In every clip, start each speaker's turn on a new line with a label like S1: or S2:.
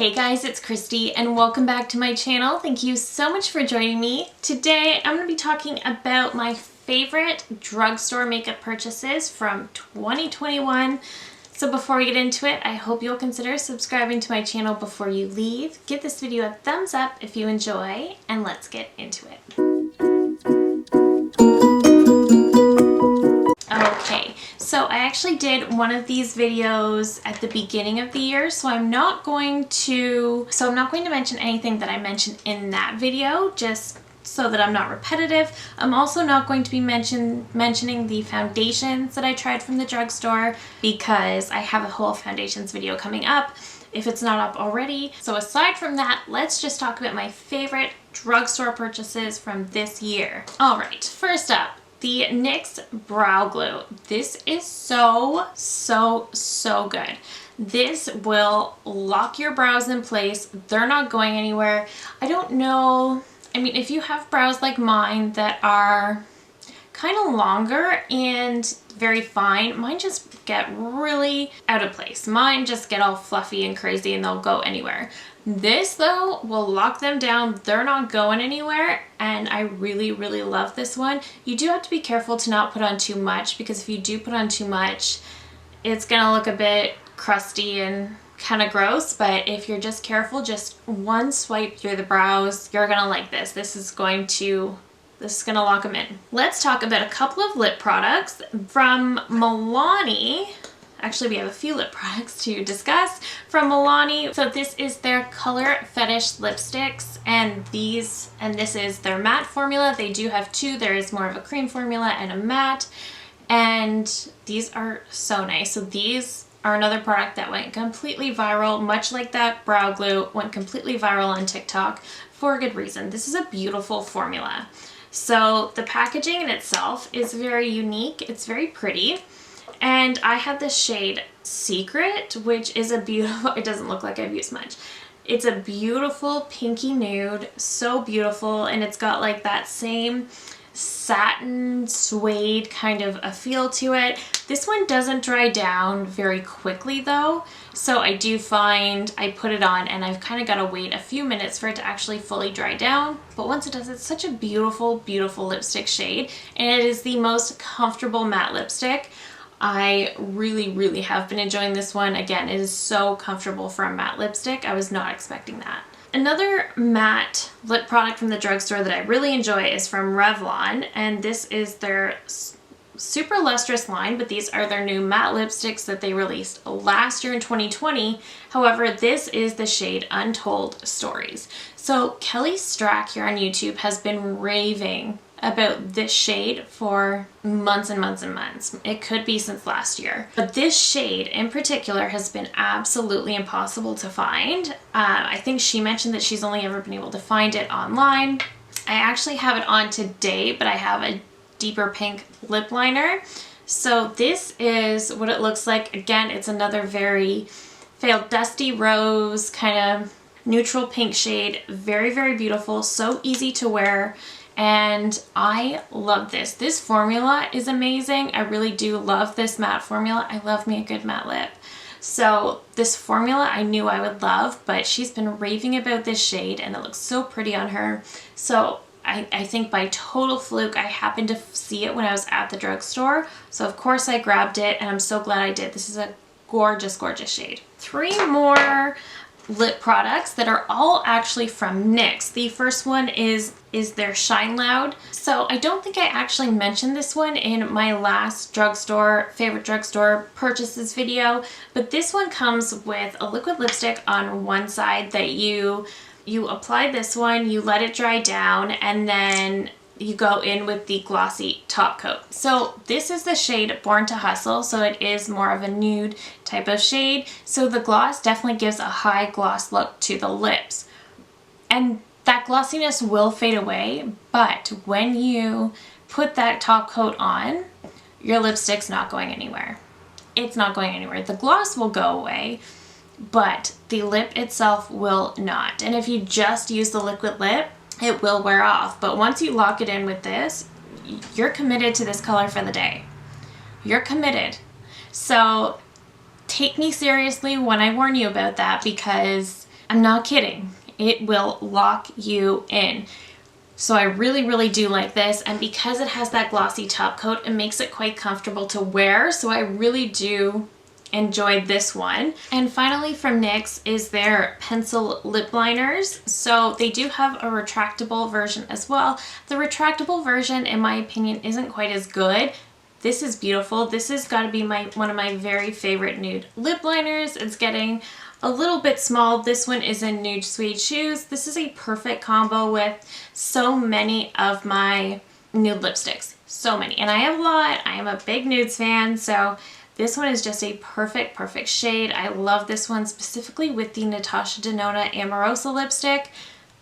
S1: Hey guys, it's Christy and welcome back to my channel. Thank you so much for joining me. Today I'm going to be talking about my favorite drugstore makeup purchases from 2021. So before we get into it, I hope you'll consider subscribing to my channel before you leave. Give this video a thumbs up if you enjoy, and let's get into it. Okay, so I actually did one of these videos at the beginning of the year, so I'm not going to mention anything that I mentioned in that video, just so that I'm not repetitive. I'm also not going to be mentioning the foundations that I tried from the drugstore because I have a whole foundations video coming up if it's not up already. So aside from that, let's just talk about my favorite drugstore purchases from this year. All right, first up, the NYX Brow Glue. This is so good. This will lock your brows in place. They're not going anywhere. I don't know, I mean, if you have brows like mine that are kind of longer and very fine, mine just get really out of place. Mine just get all fluffy and crazy and they'll go anywhere. This though will lock them down. They're not going anywhere, and I really love this one. You do have to be careful to not put on too much, because if you do put on too much, it's gonna look a bit crusty and kind of gross. But if you're just careful, just one swipe through the brows, you're gonna like this. This is gonna lock them in. Let's talk about a couple of lip products from Milani. Actually, we have a few lip products to discuss from Milani. So this is their Color Fetish lipsticks, and this is their matte formula. They do have two. There is more of a cream formula and a matte, and these are so nice. So these are another product that went completely viral, much like that brow glue went completely viral on TikTok for a good reason. This is a beautiful formula. So the packaging in itself is very unique. It's very pretty. And I have this shade Secret, which is a beautiful, it doesn't look like I've used much. It's a beautiful pinky nude, so beautiful, and it's got like that same satin suede kind of a feel to it. This one doesn't dry down very quickly though, so I do find I put it on and I've kind of got to wait a few minutes for it to actually fully dry down. But once it does, it's such a beautiful lipstick shade, and it is the most comfortable matte lipstick. I really have been enjoying this one. Again, it is so comfortable for a matte lipstick. I was not expecting that. Another matte lip product from the drugstore that I really enjoy is from Revlon, and this is their Super Lustrous line, but these are their new matte lipsticks that they released last year in 2020. However, this is the shade Untold Stories. So Kelly Strack here on YouTube has been raving about this shade for months and months. It could be since last year. But this shade in particular has been absolutely impossible to find. I think she mentioned that she's only ever been able to find it online. I actually have it on today, but I have a deeper pink lip liner. So this is what it looks like. Again, it's another very pale dusty rose, kind of neutral pink shade. Very beautiful, so easy to wear. And I love this. This formula is amazing. I really do love this matte formula. I love me a good matte lip. So this formula I knew I would love, but she's been raving about this shade and it looks so pretty on her. So I think by total fluke, I happened to see it when I was at the drugstore. So of course I grabbed it, and I'm so glad I did. This is a gorgeous shade. Three more lip products that are all actually from NYX. The first one is their Shine Loud. So I don't think I actually mentioned this one in my last favorite drugstore purchases video, but this one comes with a liquid lipstick on one side that you apply this one, you let it dry down, and then you go in with the glossy top coat. So this is the shade Born to Hustle, so it is more of a nude type of shade. So the gloss definitely gives a high gloss look to the lips. And that glossiness will fade away, but when you put that top coat on, your lipstick's not going anywhere. It's not going anywhere. The gloss will go away, but the lip itself will not. And if you just use the liquid lip, it will wear off. But once you lock it in with this, you're committed to this color for the day. You're committed. So take me seriously when I warn you about that, because I'm not kidding. It will lock you in. So I really, really do like this. And because it has that glossy top coat, it makes it quite comfortable to wear. So I really do enjoy this one. And finally from NYX is their pencil lip liners. So they do have a retractable version as well. The retractable version, in my opinion, isn't quite as good. This is beautiful. This has got to be one of my very favorite nude lip liners. It's getting a little bit small. This one is in Nude Suede Shoes. This is a perfect combo with so many of my nude lipsticks. So many. And I have a lot. I am a big nudes fan, so this one is just a perfect, perfect shade. I love this one specifically with the Natasha Denona Amorosa lipstick.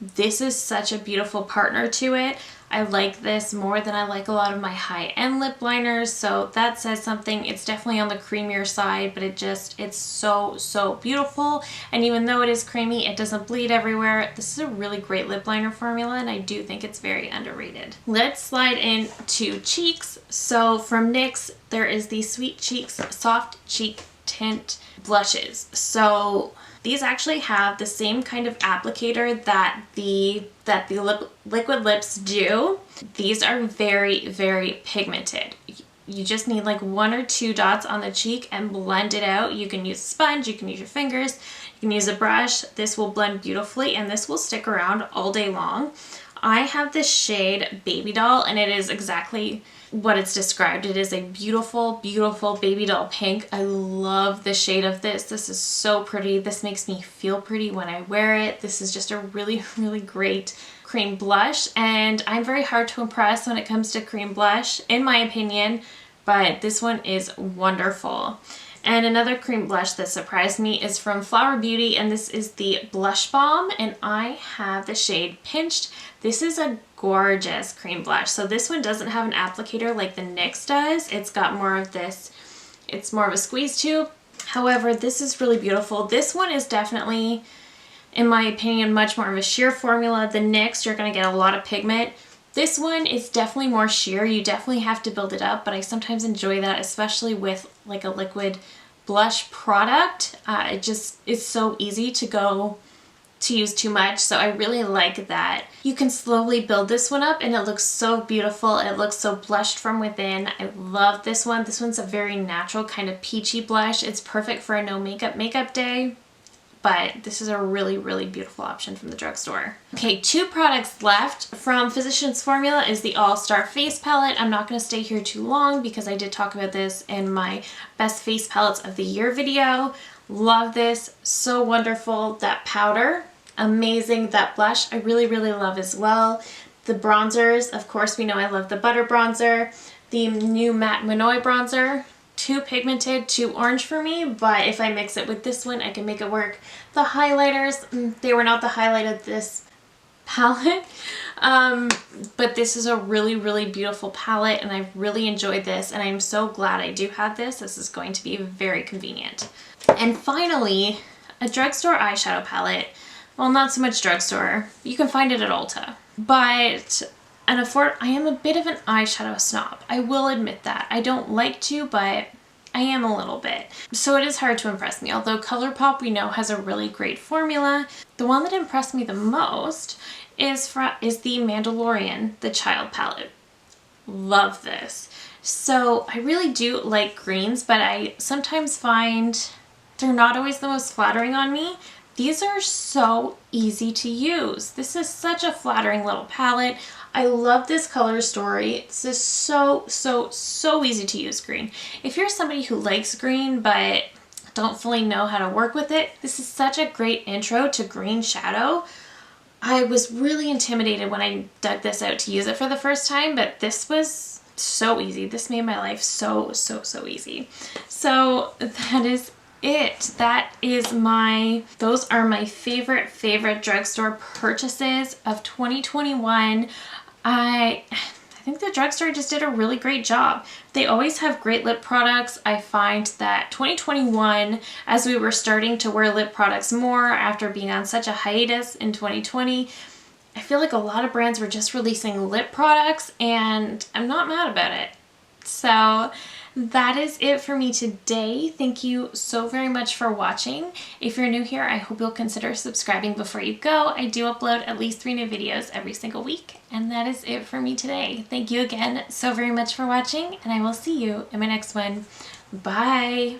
S1: This is such a beautiful partner to it. I like this more than I like a lot of my high-end lip liners, so that says something. It's definitely on the creamier side, but it's so, so beautiful. And even though it is creamy, it doesn't bleed everywhere. This is a really great lip liner formula, and I do think it's very underrated. Let's slide into cheeks. So from NYX, there is the Sweet Cheeks Soft Cheek Tint blushes. So these actually have the same kind of applicator that the liquid lips do. These are very, very pigmented. You just need like 1 or 2 dots on the cheek and blend it out. You can use a sponge, you can use your fingers, you can use a brush. This will blend beautifully and this will stick around all day long. I have this shade Baby Doll, and it is exactly what it's described. It is a beautiful, beautiful baby doll pink. I love the shade of this. This is so pretty. This makes me feel pretty when I wear it. This is just a really, really great cream blush, and I'm very hard to impress when it comes to cream blush, in my opinion, but this one is wonderful. And another cream blush that surprised me is from Flower Beauty, and this is the Blush Balm, and I have the shade Pinched. This is a gorgeous cream blush. So this one doesn't have an applicator like the NYX does. It's got more of this, it's more of a squeeze tube. However, this is really beautiful. This one is definitely, in my opinion, much more of a sheer formula. The NYX, you're going to get a lot of pigment. This one is definitely more sheer. You definitely have to build it up, but I sometimes enjoy that, especially with like a liquid blush product. It's so easy to use too much, so I really like that. You can slowly build this one up and it looks so beautiful. It looks so blushed from within. I love this one. This one's a very natural kind of peachy blush. It's perfect for a no makeup day. But this is a really, really beautiful option from the drugstore. Okay, 2 products left. From Physicians Formula is the All Star Face Palette. I'm not going to stay here too long because I did talk about this in my Best Face Palettes of the Year video. Love this. So wonderful. That powder, amazing. That blush, I really, really love as well. The bronzers, of course, we know I love the Butter Bronzer. The new Matte Minoy Bronzer. Too pigmented, too orange for me, but if I mix it with this one, I can make it work. The highlighters, they were not the highlight of this palette, but this is a really, really beautiful palette, and I really enjoyed this, and I'm so glad I do have this. This is going to be very convenient. And finally, a drugstore eyeshadow palette. Well, not so much drugstore. You can find it at Ulta, but I am a bit of an eyeshadow snob. I will admit that. I don't like to, but I am a little bit. So it is hard to impress me. Although ColourPop, we know, has a really great formula. The one that impressed me the most is the Mandalorian, the Child palette. Love this. So I really do like greens, but I sometimes find they're not always the most flattering on me. These are so easy to use. This is such a flattering little palette. I love this color story. This is so, so, so easy to use green. If you're somebody who likes green but don't fully know how to work with it, this is such a great intro to green shadow. I was really intimidated when I dug this out to use it for the first time, but this was so easy. This made my life so, so, so easy. So that is it. Those are my favorite drugstore purchases of 2021. I think the drugstore just did a really great job. They always have great lip products. I find that 2021, as we were starting to wear lip products more after being on such a hiatus in 2020, I feel like a lot of brands were just releasing lip products, and I'm not mad about it. So that is it for me today. Thank you so very much for watching. If you're new here, I hope you'll consider subscribing before you go. I do upload at least 3 new videos every single week. And that is it for me today. Thank you again so very much for watching, and I will see you in my next one. Bye!